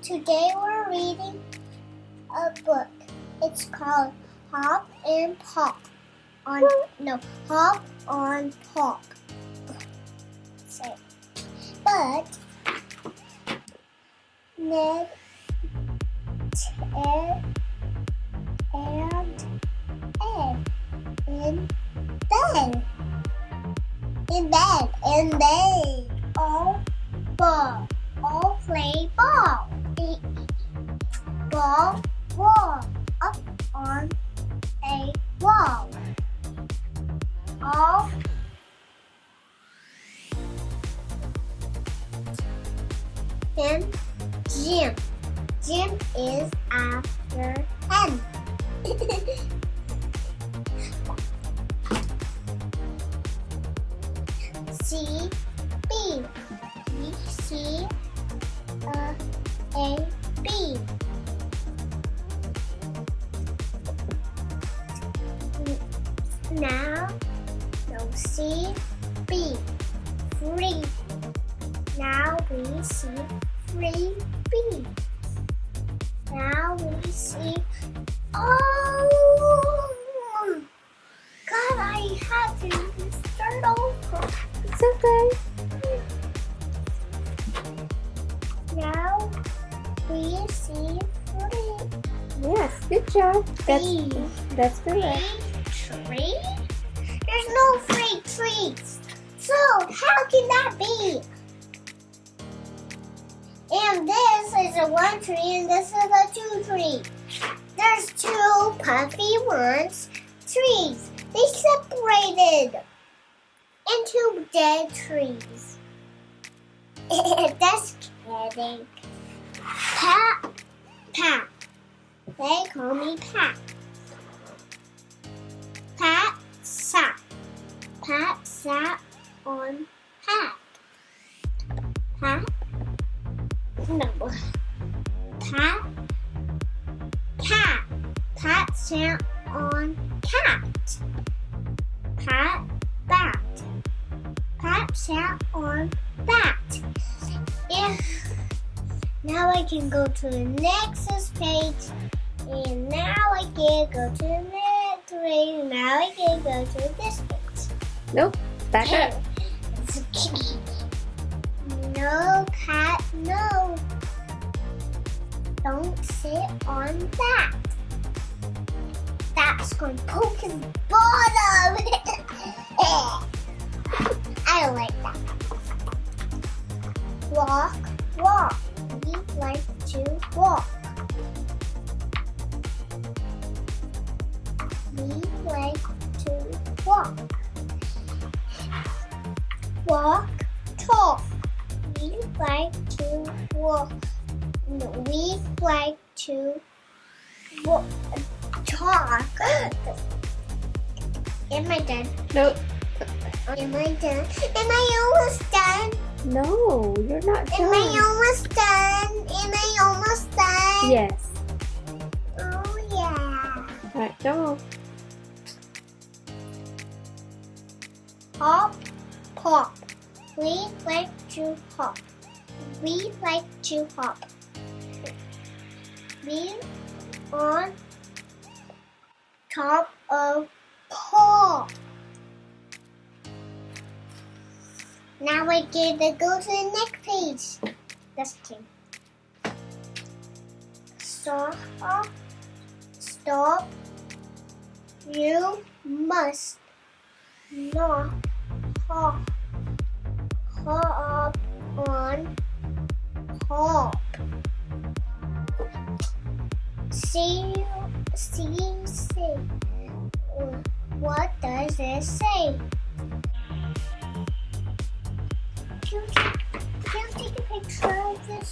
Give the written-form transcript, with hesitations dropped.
Today we're reading a book. It's called Hop and Pop. Hop on Pop. But Ned, Ted, and Ed and they all play ball. Ball up on a wall. All and Jim. Jim is after him. C B. We see A B. Now, no C B. Free. Now we see free B. Now we see. Oh, God! I had to start over. It's okay. Now we see free. Yes, good job. B. That's correct. Tree? There's no free trees. So how can that be? And this is a 1 tree and this is a 2 tree. There's 2 puffy ones trees. They separated into dead trees. Just kidding. Pat. They call me Pat. Pat sat on Pat. Pat sat on cat. Pat sat on bat. Now I can go to the next page. And now I can go to the next page. Now I can go to this page. Nope. Back up. It's okay. No, Pat, no. Don't sit on that. That's going to poke his bottom. I don't like that. Walk. We like to walk. We like to walk. Walk, talk. We like to walk. No, we like to talk. Am I done? Nope. Am I done? Am I almost done? No, you're not done. Am I almost done? Am I almost done? Yes. Oh, yeah. All right, go. Hop, pop. We like to hop. We like to hop. We on top of pop. Now I get to go to the next page. That's okay. Stop. You must not hop on hop. See. What does it say? Can you take a picture of this?